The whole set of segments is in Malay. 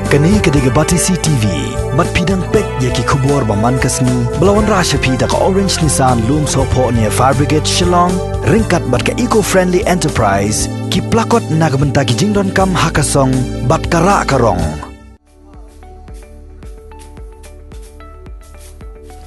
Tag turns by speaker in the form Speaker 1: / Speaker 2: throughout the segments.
Speaker 1: Kani kediga Batisi TV, mat pidang pek yaki kubur baman kasni, belawan rasha pida ka Orange Nissan Loom Sopo near Fire Brigade Shillong, ringkat bat ka eco-friendly enterprise, ki plakot nagbenta ki jingdon kam hakasong, bat kara karong.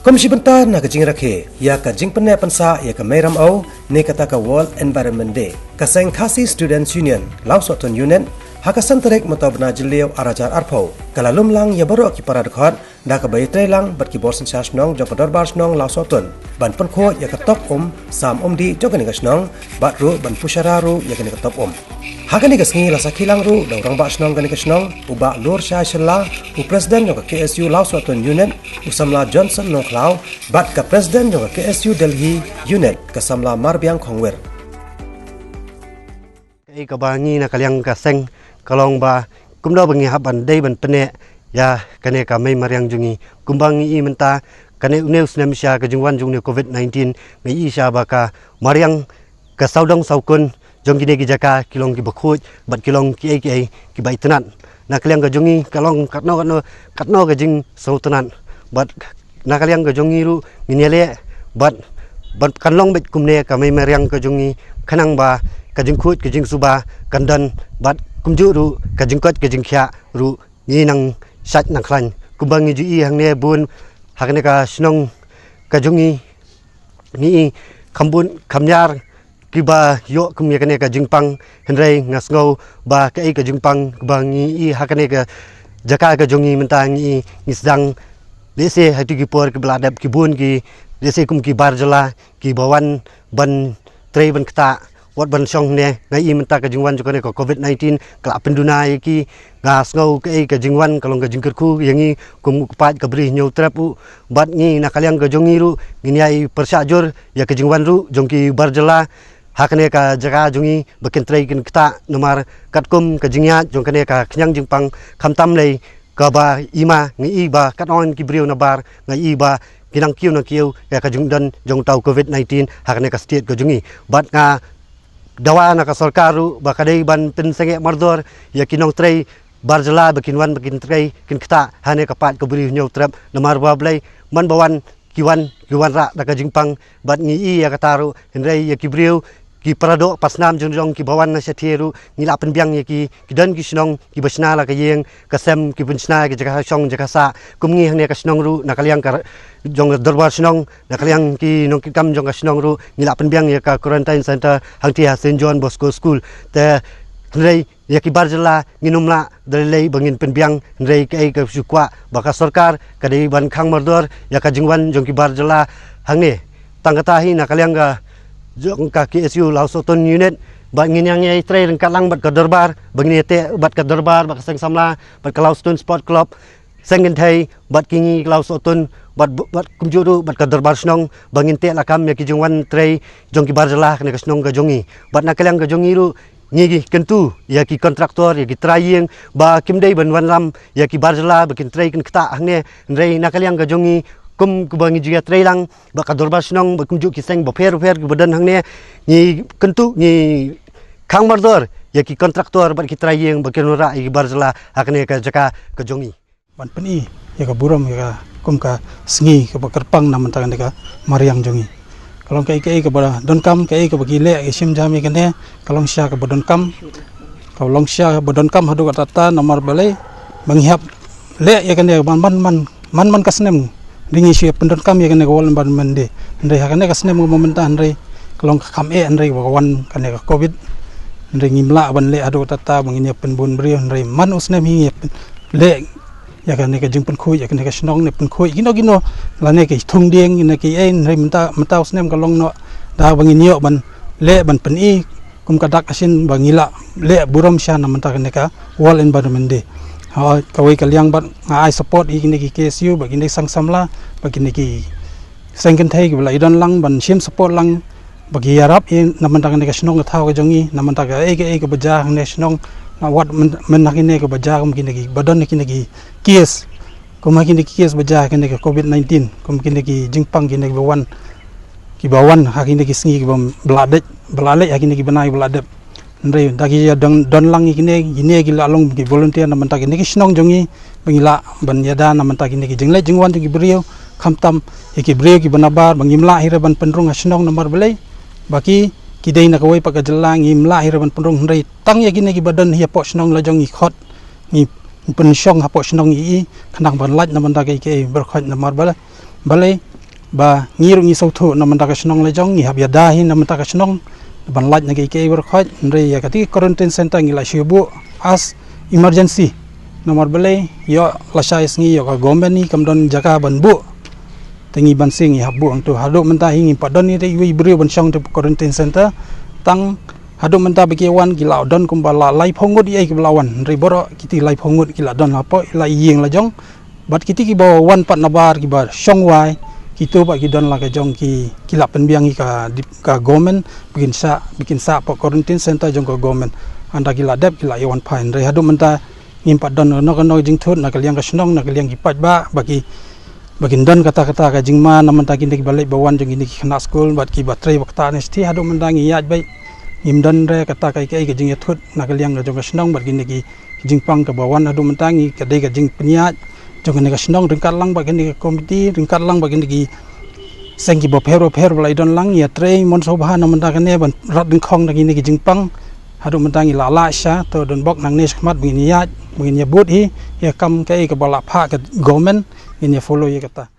Speaker 2: Komisi bentar na kajing rakhe, ya kajing penai pensa ya ka meram au, ne kata ka World Environment Day, kaseng Khasi Students Union, Lau Soton Union, hakasan terek matabna jeliau arajar arpau kalalum lang ya baru ki parad khot da ka bai lang bat ki borsen sas nong jong pador bar snong Lau Soton ban pon kho ya ka top sam di jong ka snong bat ru ban pushara ru ya ka top hakani ka sngi la sakilang ru da rang ba snong ka snong uba lur sha shalla u president jong ka KSU Lau Soton Unit usamla Johnson nong Lau bat ka president jong ka KSU Delhi Unit ka samla marbiang khongwer
Speaker 3: ai ka bangi na kalyang ka seng kalong ba kumdo bangi haban day ban pene ya kane ka mai mariang jungi kumbangi I menta kane uneus nem sha ka jungwan jungne COVID-19 ngai I sha ba ka mariang ka saudong saukun jong gine gi jaka kilong ki bakhoj bat kilong ki ai ki bai tanan na kalyang ka jungi kalong katno ka jing sautanan bat na kalyang ka jungi ru minele bat kanlong bet kumne ka mai mariang ka jungi khanang ba kajing khut kajing suba kandan bat kumju ru kajing kot kajing khya ru ni nang sat nang khlan kumbangi ju I hangne bun hakne ka snong kajungi ni khambun khamyar kiba yo kumye kane ka jingpang henrei ngasngau ba ka I ka jingpang bangi I hakne ka jaka ka jungi mentang I nisdang dese hati ki por ki bladap ki bun ki dese kum ki barjala ki bawan ban trei ban kta wat ban song ne ngai I menta ka jingwan jukane ko COVID-19 kala penduna ki gas ngau ka jingwan kalong ka jingkerku yangi kum pat ka bri nyau trapu bat ni na kalyang ka jongi ru nginiai persajur ya ka jingwan ru jongki barjala hakane ka jaga jongi bakin trei kin kta nomar katkum ka jingya jongkane ka khyang jingpang khamtam lei ka ba ima ngai ba katon ki briu na bar ngai ba kinang kiu na kiu ya ka jungdan jong tau COVID-19 hakane ka state ka jongi bat nga dawa na ka sarkaru bakadai ban pensenge mardor ya kinong trei barjala bakinwan bakin trei kin kta hane ka pat ka buri nyau trap namar bablai man bawan kiwan ra da ka jingpang bat ngi I ya ka taru henrei ya kibriu ki parado pasnam jongjong ki bawan na sathieru ngila penbiang ya ki dan ki snong ki basna la ka yeng ka sem ki punsna ki jaga song jaga sa kumngi hane ka snong ru na kalyang ka jong darbar snong na kalyang ki nong ki kam jong ka snong ru ngila penbiang ya ka quarantine center hangti ha St John Bosco School te henrei ya ki barjala nginumla dalei bangin penbiang henrei ka sukwa baka sarkar kadai ban khang mardor ya ka jingwan jong ki barjala hangne tangkatahi na kalyang ka jong ka KSU Lau Soton Unit ba nginyang ai trei rengkat lang bat ka darbar bangni te bat ka darbar bat seng samla bat ka Lau Soton Sport Club sengin thai bat kingi Lau Soton bat kumjuru bat ka darbar snong bangin te lakam ya ki jongwan trei jong ki barjala kne ka snong ka jongi bat na kalyang ka jongi ru ngi kentu ya ki kontraktor ya ki trayeng ba kimdei ban wan lam ya ki barjala bakin trei kin kta hangne rei na kalyang ka jongi kum kubangi juga trailang baka dorbar snong bakum ju kiseng bofer ki badan hangne ni kentu ni khang mardor ya ki kontraktor bat ki trayeng bakin ora I barjala hakne ka jaka ka jongi
Speaker 4: ban peni ya ka buram ya ka kum ka sngi ka bakarpang nam tangan ka mariang jongi kalong ka ka ba donkam ka bagi le isim jami kene kalong sya ka badonkam kalong sya badonkam hadu ka tata nomor balai manghiap le ya kene man kasnem ringi siap pendonkam ya kene World Environment Day ndai hakane kasnem momenta ndai kalong kam ndai bakawan kane ka covid ndai ngimla ban le adu tata bangini penbun bri ndai man usnem hi le ya kane ka jingpen khoi ya kane ka snong ne pen khoi gino lane ke thung dieng ina ki ndai menta usnem kalong no da bangini yo ban le ban pen I kum kadak asin bangila le buram sya na menta kane ka World Environment Day kawai kalyang bat ngai support I kini ki KSU bagini sang samla bagini ki sengken thai ki bala idon lang ban sim support lang bagi yarap I namantang ne ka snong thau ka jongi namantang ka ke baja ne snong na wat men nakine ka baja kum kini ki badon kini ki kies kum kini ki kies baja kini ka COVID-19 kum kini ki jingpang kini ki bawan hakini ki sngi ki bladek hakini ki banai bladep Nre dagi ya don lang ikine gine gila long gi volunteer na mantagi ni kisnong jongi bangila ban yada na mantagi ni jingle jingwan gi brio khamtam iki brio gi banabar bangimla hira ban penrung asnong nomor belai baki kidai na kawai paga jelang imla hira ban penrung nre tang ya gine gi badan hiya po snong la jongi khot ni pensyong hapo snong i khanang ban laj na mantagi ke berkhot nomor balai ba ngirung i sautu na mantagi snong la jong hab yada hi na mantagi snong ban laj na ke berkhot nre ya kati quarantine center ngila shibu as emergency nomor belai yo lasai sngi yo ka government ni kamdon jaka ban bu tengi ban sing ya bu ang tu hadu menta hingi padon ni wi bri ban song tu quarantine center tang hadu menta bagi wan gila don kumbala lai phongut ye ki lawan nre boro kiti lai phongut gila don apo lai yeng la jong bat kiti ki bawa wan pat nabar ki bar song wai kita bagi don la ka jong ki kila penbiang ka government bikin sa po quarantine center jong ka government anda gila dep gila yawan pain re hadu menta ngimpat don no jing thut na kaliang ka snong na kaliang ki pat ba bagi don kata-kata ka jing ma na menta ki balik bawan jong ini ki khana school bat ki batre wakta nesti hadu menta ngi yaj bai ngim don re kata kai ka jing thut na kaliang ka jong ka snong bat gini ki jing pang ka bawan hadu menta ngi ka dei ka jing penyat jong ni ka snong ringkat lang ba gini ka komiti ringkat lang ba gini ki sengki bo phero balai don lang ya tre mon so bha na menta ka ne ban rat ding khong na gini ki jing pang hadu menta ngi la sha to don bok nang ne khmat begini ya but hi ya kam kai ka bala pha ka government ini follow ye kata